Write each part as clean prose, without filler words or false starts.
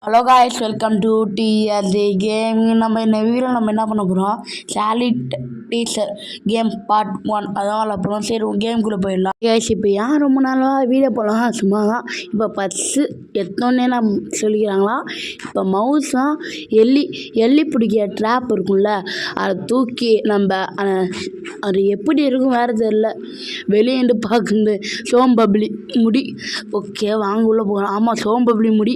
Hello guys, welcome to DRJ gaming. இந்த வீடியோவில் நம்ம என்ன பண்ண போகிறோம், சாலிட் டீசர் கேம் பார்ட் 1 அதான் அப்புறம். சரி, கேமுக்குள்ளே போயிடலாம். கேஸ் இப்போ ஏன் ரொம்ப நாளாக வீடியோ போடலாம், சும்மா தான். இப்போ பஸ்ஸு எத்தோன்னே நான் சொல்லிக்கிறாங்களா. இப்போ மவுஸ்லாம் எள்ளி பிடிக்கிற ட்ராப் இருக்கும்ல, அதை தூக்கி நம்ம அது எப்படி இருக்கும் வேறு தெரில. வெளியேண்டு பார்க்குறது சோம்பப்ளி முடி. ஓகே, வாங்க உள்ளே போகலாம். ஆமாம், சோம்பப்ளி முடி.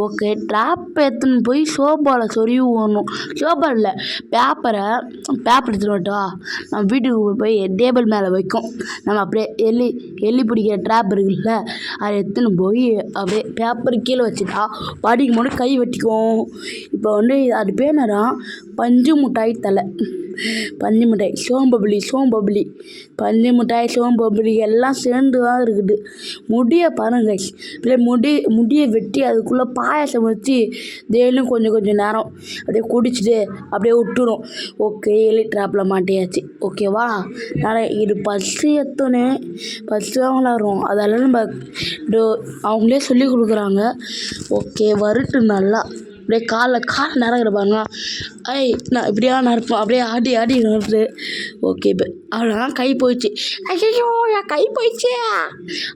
ஓகே, ட்ராப் எடுத்துன்னு போய் சோபாவில் சொருவி ஓடணும். சோபா இல்லை, பேப்பர் எடுத்துகிட்டு வரட்டா. நம்ம வீட்டுக்கு போய் டேபிள் மேலே வைக்கும். நம்ம அப்படியே எள்ளி பிடிக்கிற ட்ராப் இருக்குல்ல, அதை எடுத்துன்னு போய் அப்படியே பேப்பர் கீழே வச்சுட்டா படிக்கும் போது கை வெட்டிக்கும். இப்போ அது பேர் என்னடா, பஞ்சு மிட்டாய் தலை, பஞ்சு மிட்டாய், சோம்பப்ளி, பஞ்சு மிட்டாய், சோம்பப்ளி எல்லாம் சேர்ந்து தான் இருக்குது. முடியை பாருங்க, இப்படியே முடியை வெட்டி அதுக்குள்ளே பாயாசம் வச்சு டெய்லியும் கொஞ்சம் நேரம் அப்படியே குடிச்சிட்டு அப்படியே விட்டுரும். ஓகே, எலி ட்ராப்பில் மாட்டியாச்சு. ஓகேவா, நான் இது பஸ்ஸு எத்தோன்னே பஸ்ஸு தான் விளாட்றோம். அதெல்லாம் நம்ம அவங்களே சொல்லி கொடுக்குறாங்க. ஓகே, வருட்டு நல்லா அப்படியே காலில் நிறகிற பாருங்க. நான் இப்படியா நடப்போம், அப்படியே ஆடி நடப்பு. ஓகே, இப்போ அவ்வளோதான், கை போயிடுச்சு. ஐயோ, என் கை போயிடுச்சு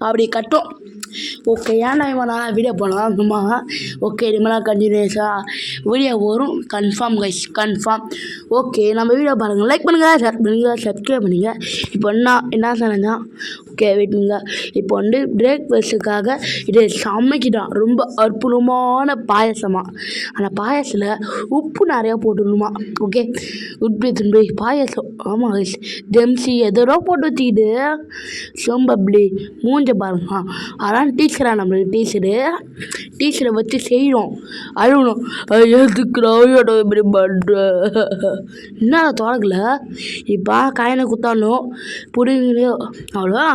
அப்படி கட்டும். ஓகே, ஏன்னா இவன் வீடியோ போடலாம் சும்மா. ஓகே, இனிமேலாம் கண்டினியூஸாக வீடியோ வரும், கன்ஃபார்ம் கைஸ், கன்ஃபார்ம். ஓகே, நம்ம வீடியோ பாருங்கள், லைக் பண்ணுங்கள், ஷேர் பண்ணுங்கள், சப்ஸ்கிரைப் பண்ணுங்கள். இப்போ என்ன சொன்னா, ஓகே வெயிட் பண்ணுங்கள். இப்போ பிரேக்ஃபாஸ்ட்டுக்காக இது சமைக்கிட்டான் ரொம்ப அற்புதமான பாயசமாக. அந்த பாயசில் உப்பு நிறையா போட்டுடணுமா. ஓகே, உப்பு திரும்பி பாயசம். ஆமாம் கைஸ், ஜெம்சி எதோ போட்டு வச்சுக்கிட்டு சோம்பப்ளி மூஞ்ச பாருங்க. அதான் டீச்சரா, நம்மளுக்கு டீச்சரை வச்சு செய்கிறோம், அழுகணும். எதுக்குறாயோட இப்படி பண்ணுற என்ன தொடக்கல. இப்போ காயினை குத்தாலும் பிடிங்களோ, அவ்வளோ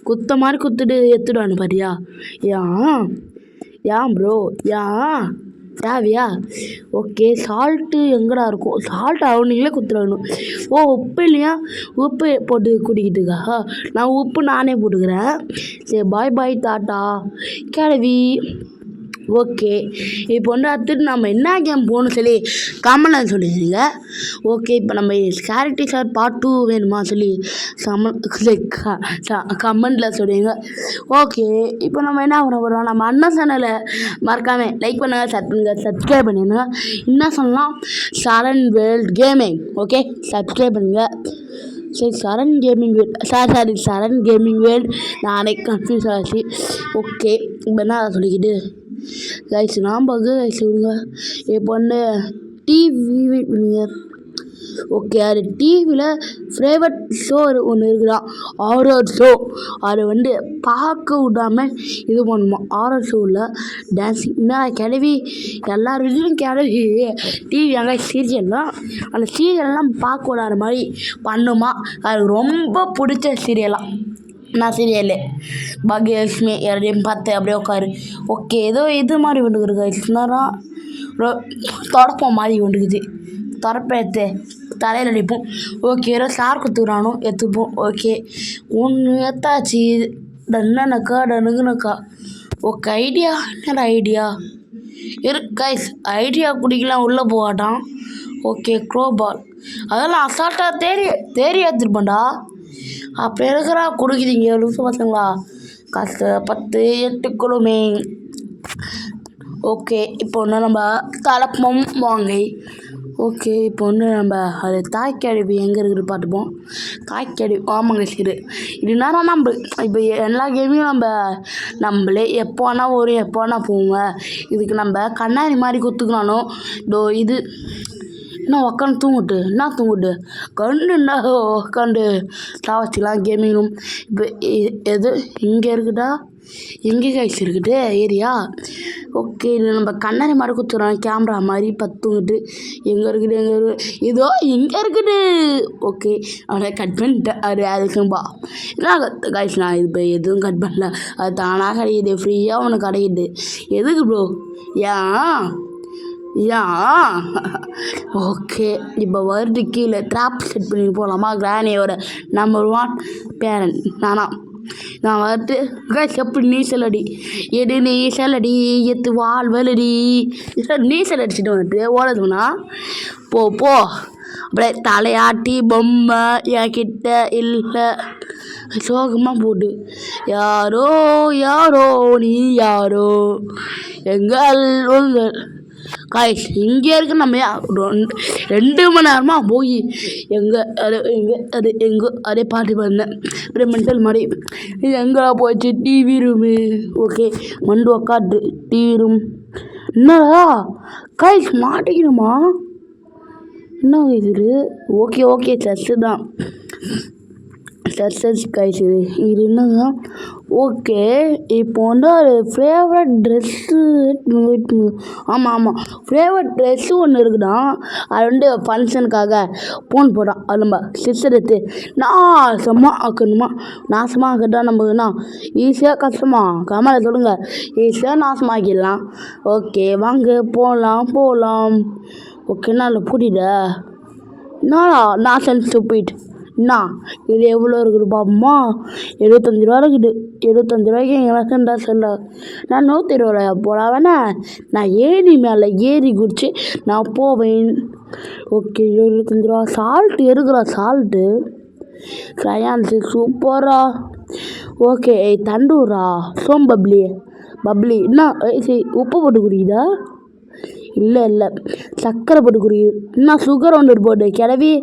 குத்த மாதிரி குத்துட்டு எடுத்துடுவானு பாரியா. ஏன் ப்ரோ, தேவையா? ஓகே, சால்ட்டு எங்கடா இருக்கும், சால்ட் அவனுங்களே குத்துடணும். உப்பு இல்லையா, உப்பு போட்டு குடிக்கிட்டுக்கா. நான் உப்பு நானே போட்டுக்கிறேன். சரி, பாய் டாட்டா கிளவி. ஓகே, இப்போ அடுத்துட்டு நம்ம என்ன கேம் போகணும் சொல்லி கமெண்ட்டில் சொல்லிடுங்க. ஓகே, இப்போ நம்ம ஸ்கேரிட்டி சார் பார்ட் 2 வேணுமா சொல்லி கமெண்டில் சொல்லுங்க. ஓகே, இப்போ நம்ம என்ன பண்ண போகிறோம், நம்ம அண்ணன் சேனலை மறக்காமல் லைக் பண்ணுங்கள், சப்ஸ்கிரைப் பண்ணிடுங்க. என்ன சொல்லலாம், சரண் வேர்ல்ட் கேமிங். ஓகே, சப்ஸ்கிரைப் பண்ணுங்கள். சரி, சரண் கேமிங் வேர்ல்ட் நானே கன்ஃபியூஸ் ஆச்சு. ஓகே, இப்போ என்ன சொல்லிக்கிட்டு கைஸ் நான் கைஸ் விடுங்க. இப்போ டிவி பண்ணுங்க. ஓகே, அது டிவியில் ஃபேவரட் ஷோ ஒன்று இருக்குதான், ஹாரர் ஷோ. அதை பார்க்க விடாமல் இது பண்ணுமா. ஹாரர் ஷோவில் டான்ஸிங் என்ன கிளவி, எல்லார் வீட்லையும் கிளவி டிவி அங்கே சீரியல்லாம், அந்த சீரியல்லாம் பார்க்க விடாத மாதிரி பண்ணுமா. அது ரொம்ப பிடிச்ச சீரியலாம். நான் சீரியல் பாக்யலட்சுமி யாரையும் பார்த்து அப்படியே உட்காரு. ஓகே, ஏதோ இது மாதிரி வந்துருக்கு நேரம் தொடப்பம் மாதிரி வந்துக்குது. தொடப்பத்தை தலையில் அடிப்போம். ஓகே, ஏதோ சார் குத்துக்கிறானோ எடுத்துப்போம். ஓகே, ஒன்று எத்தாச்சு டன்னுனக்கா. ஓகே, என்னடா ஐடியா கைஸ், ஐடியா குடிக்கலாம் உள்ளே போகாட்டான். ஓகே, க்ரோபால் அதெல்லாம் அசால்ட்டாக தேடி எடுத்துருப்பேன்டா. அப்போ இருக்கிறா கொடுக்குறீங்க லூசு பசங்களா, கஷ்டப்பட்டு எட்டுக்கொடுமே. ஓகே, இப்போ நம்ம தலப்பம் வாங்கை. ஓகே, இப்போ நம்ம அது தாய்க்கழிவு எங்கே இருக்குது பார்த்துப்போம். தாய்க்கழிவு ஆமாங்க. சரி, இது நேரம் நம்ம இப்போ எல்லா கேமையும் நம்மளே எப்போ வேணால் வரும், எப்போ வேணால் போவோங்க. இதுக்கு நம்ம கண்ணாடி மாதிரி குத்துக்கணும். இது என்ன உக்காந்து தூங்குட்டு கண்டுன்னா உக்காந்து சாவச்சிக்கலாம் கேமிங் ரூம். இப்போ எது இங்கே இருக்குதா, எங்கே கைஸ் இருக்குது ஏரியா. ஓகே, இது நம்ம கண்ணாடி மாதிரி குத்துறோம், கேமரா மாதிரி பத்துங்கிட்டு. எங்கே இருக்குது இதோ இங்கே இருக்குது. ஓகே, அவனை கட் பண்ணிட்டேன். அதுக்கும்பா என்ன கைஸ், நான் இப்போ எதுவும் கட் பண்ணல, அது தானாக கிடைக்குது, ஃப்ரீயாக உனக்கு கிடைக்குது. எதுக்கு ப்ரோ, ஓகே, இப்போ வருது கீழே ட்ராப் செட் பண்ணி போகலாமா. கிராணியோட நம்பர் 1 பேரண்ட் நானா. நான் வந்துட்டு செப்பு நீச்சல் அடி எடு நீச்சல் அடி எத்து வாழ்வலடி நீச்சல் அடிச்சுட்டு வந்துட்டு ஓடுதுன்னா போ போ அப்படியே தலையாட்டி பொம்மை என்கிட்ட இல்லை சோகமாக போட்டு யாரோ யாரோ நீ யாரோ எங்கள் உங்கள் காய்ஸ் இங்கே இருக்கு நம்ம 2 மணி நேரமாக போய் அதே பாட்டு பண்ணேன் அப்படியே மென்டல் மாதிரி இது எங்கே போயிடுச்சு டிவி ரூமு ஓகே மண்டு உக்காட்டு டிவி ரூம் என்னடா காய்ஸ் மாட்டிக்கணுமா என்ன இது ஓகே சர்ச்சு தான் சர்ச் காய்ஸ் இது என்னங்க ஓகே இப்போ வந்து ஒரு ஃபேவரட் ட்ரெஸ்ஸு ஆமாம் ஃபேவரட் ட்ரெஸ்ஸு ஒன்று இருக்குதா அது வந்து ஃபங்க்ஷனுக்காக ஃபோன் போட்டான் அது நம்ம சிஸ்டர் எடுத்து நாசமாக ஆக்கட்டா நம்மனா ஈஸியாக கஷ்டமா கமலை சொல்லுங்க ஈஸியாக நாசமாக்கிடலாம் ஓகே வாங்க போகலாம் ஓகேண்ணா இல்லை பூட்டிட்ட என்னடா நாசன் ஸ்டூபிட் என்ன இது எவ்வளோ இருக்குது பாப்போமா 75 ரூபா இருக்குது 75 ரூபாய்க்கு எனக்குண்டா சொல்ல நான் 120 ரூபாயா போகலாம் வேணா நான் ஏறி குடிச்சு நான் போவேன் ஓகே 25 ரூபா சால்ட்டு இருக்குறா சால்ட்டு கிரையான்ஸு சூப்பரா ஓகே தண்டூரா பப்ளி என்ன சரி உப்பு போட்டு குடிக்குதா இல்லை சர்க்கரை போட்டு குடிக்குது என்ன சுகர் ஒன்று போட்டு கிளவி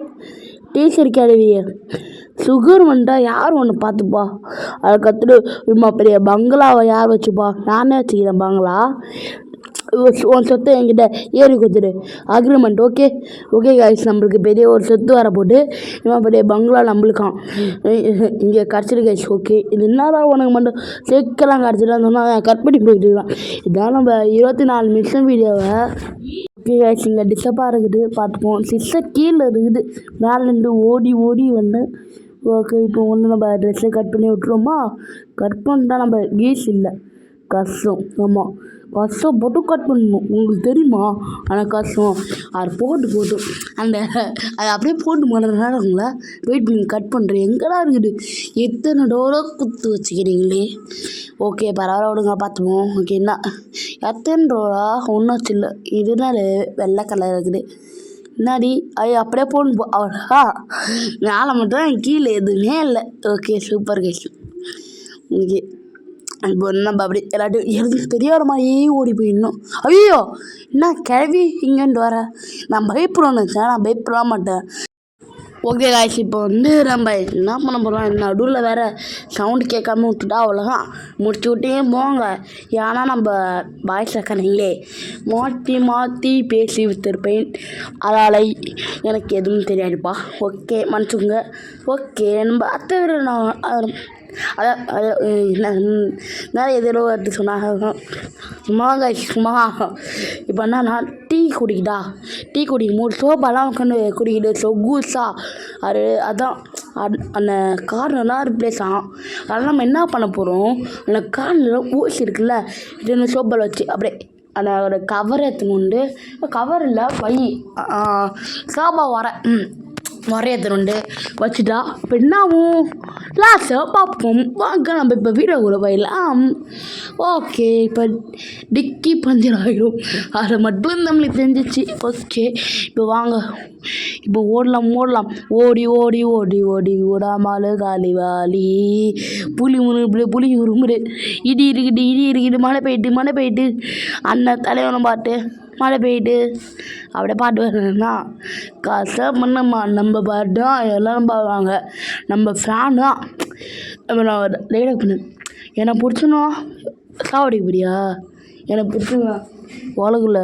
டீச்சர் கிளவி சுகர் வந்துட்டா யார் ஒன்று பார்த்துப்பா அதை கற்றுட்டு இம்மா பெரிய பங்களாவை யார் வச்சுப்பா நானே வச்சுக்கிறேன் பங்களா உன் சொத்தை என்கிட்ட ஏறி கொடுத்துரு அக்ரிமெண்ட் ஓகே காய்ஸ் நம்மளுக்கு பெரிய ஒரு சொத்து வர போட்டு இவன் பெரிய பங்களா நம்மளுக்கான் இங்கே கிடச்சிரு காய்ஸ் ஓகே இது என்னதான் உனக்கு மட்டும் சேர்க்கலாம் கிடச்சிட்டான்னு சொன்னால் கட் பண்ணி போயிட்டு இருக்கான் இதான் நம்ம 24 நிமிஷம் வீடியோவை ஓகே காய்ஸ் இங்கே டிஸ்டர்பாக இருக்குது பார்த்துப்போம் சிஸ்டர் கீழே இருக்குது மேலேருந்து ஓடி வந்தேன் ஓகே இப்போ ஒன்று நம்ம ட்ரெஸ்ஸை கட் பண்ணி விட்டுருவோமா கட் பண்ணிட்டா நம்ம கீஸ் இல்லை கஷ்டம் ஆமாம் கஷ்டம் போட்டு கட் பண்ணணும் உங்களுக்கு தெரியுமா ஆனால் கஷ்டம் அது போட்டு அந்த அது அப்படியே போட்டு மாட்டேங்கிறாங்களா வெயிட் பண்ணி கட் பண்ணுறேன் எங்கடா இருக்குது எத்தனை டோரோ குத்து வச்சுக்கிறீங்களே ஓகே பரவாயில்ல விடுங்க பார்த்துப்போம் ஓகே என்ன எத்தனை டோரா ஒன்றும் இல்லை இதுதான் வெள்ளை கலர் இருக்குது என்னாடி அப்படியே போகணும் அவ்வளோ மேலே மட்டும் கீழே எதுவுமே இல்லை ஓகே சூப்பர் கேஸ் ஓகே இப்போ நம்ம அப்படி எல்லாத்தையும் எனக்கு தெரியாத மாதிரியே ஓடி போயிடணும் ஐயோ என்ன கிளவி இங்கேன்ட்டு வர நான் பயப்படணும்னு நினச்சேன் நான் பயப்பட மாட்டேன் ஓகே காய்ஸ் இப்போ வந்து நம்ம என்ன பண்ண போகிறோம் நடுவில் வேறு சவுண்டு கேட்காம விட்டுட்டா அவ்வளோதான் முடிச்சு விட்டே போங்க ஏன்னா நம்ம பாய்ஸ் இருக்கானுங்களே மாற்றி பேசி விற்றுருப்பேன் அதனால் எனக்கு எதுவும் தெரியாதுப்பா ஓகே மன்னிச்சுங்க ஓகே நம்ம அத்தை நான் அதான் எதிரோ எடுத்து சொன்னாங்க சும்மா இப்போ என்ன நான் டீ குடிக்கும் 3 சோப்பாலாம் உட்காந்து குடிக்கிட்டு சொகுசா அதான் அந்த கார்னெலாம் ரிப்ளேஸ் ஆகும் அதனால் நம்ம என்ன பண்ண போகிறோம் அந்த கார்னில் ஊசி இருக்குல்ல இது சோப்பால் வச்சு அப்படியே அந்த ஒரு கவர் எடுத்துன்னு கவர் இல்லை சோபா வரையத்துண்டு வச்சுட்டா இப்போ என்னாகும் லாஸ்ட்டாக பார்ப்போம் வாங்க நம்ம இப்போ வீடியோக்குள்ள போயிடலாம் ஓகே இப்போ டிக்கி பஞ்சர் ஆகிடும் அதை மட்டும் நம்மளுக்கு தெரிஞ்சிச்சு ஓகே இப்போ வாங்க இப்போ ஓடலாம் ஓடாமலு காலி வாலி புளி உருமுறு இடி இருக்குது மழை பெய்யுது அண்ணன் தலைவனை பாட்டு மழை பெய்யுது அப்படியே பாட்டு வரணும்னா கஷ்டப்பண்ணம்மா நம்ம பாட்டு தான் எல்லோரும் பாடுவாங்க நம்ம ஃபேன் தான் நம்ம நான் லைடாக பண்ணேன் எனக்கு பிடிச்சனோ சாவடிக்க போறியா எனக்கு பிடிச்சங்க உலகில்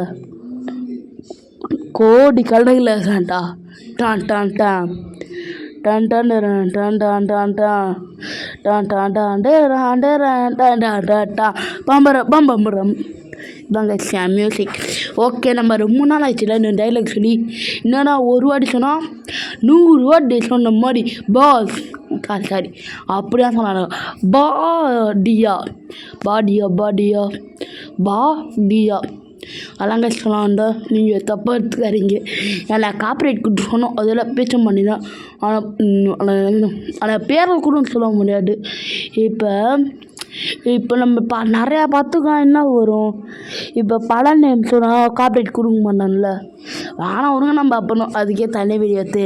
கோடி கடையில் சாண்டா டான் டான் டான் டான் டான் டான் டான் டான் டான் டான் டான் டான் டான் டான் பம்பரம் இதாங்க மியூசிக் ஓகே நம்ம ரொம்ப நாள் ஆயிடுச்சுல இந்த டைலாக் சொல்லி என்னன்னா ஒரு வாட்டி சொன்னால் 100 வாட்டி சொன்ன மாதிரி பாஸ் சாரி அப்படியா சொன்னாங்க பாடியா அதெல்லாம் கஷ்டம்லாம்டா நீங்கள் தப்பாக எடுத்துக்காதீங்க. ஏன்னா காப்பிரைட் கொடுத்து சொன்னோம் அதெல்லாம் பேச மாட்டேதான். ஆனால் பேரை கூட சொல்ல முடியாது. இப்போ நம்ம நிறையா பார்த்துக்கலாம் என்ன வரும். இப்போ படம் நேம் சொன்னால் காப்பிரைட் கொடுக்க மாட்டான்ல. ஆனால் விடுங்க நம்ம அப்பணும் அதுக்கே தனி வீடியோத்து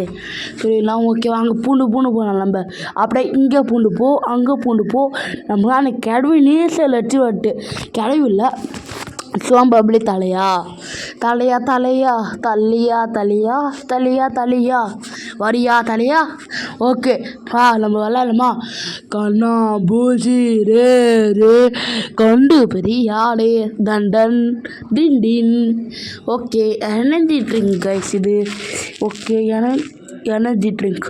சரிலாம் ஓகே வாங்க பூண்டு போகலாம். நம்ம அப்படியே இங்கே பூண்டு போ அங்கே பூண்டு போ. நம்ம அன்னைக்கு கிடவு நீசல் அடிச்சு வட்டு கிடவு இல்லை சோம்பு அப்படி தலையா வரியா தலையா. ஓகே நம்ம விளாட்லாமா? கண்ணா பூசி ரே கண்டு பெரியாளே தண்டன் டின். ஓகே எனர்ஜி ட்ரிங்க் கைஸ் இது. Okay energy drink.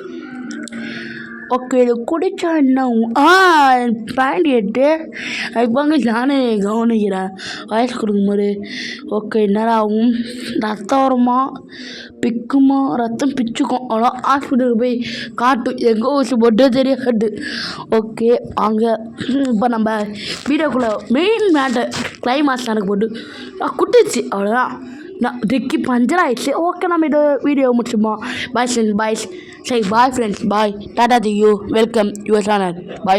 ஓகே இது குடித்தா என்ன பேண்ட் எட்டு இப்போங்க நானே கவனிக்கிறேன் வயசு கொடுக்கும்போது. ஓகே நேரம் ஆகும். ரத்தம் வருமா பிக்குமா? ரத்தம் பிச்சுக்கும். அவ்வளோ ஹாஸ்பிட்டலுக்கு போய் காட்டும் எங்கே ஊசி போட்டு தெரியாது. ஓகே அங்கே இப்போ நம்ம வீடியோக்குள்ளே மெயின் மேட்டர் கிளைமாக்ஸ் எனக்கு போட்டு குட்டிச்சு அவ்வளோதான். நான் டிக்கி பஞ்சர் ஆயிடுச்சு. ஓகே நம்ம இதை வீடியோ முடிச்சுப்போம். பாய் ஃப்ரெண்ட்ஸ் பாய். சரி bye friends bye. Tata to you. Welcome your channel. Bye.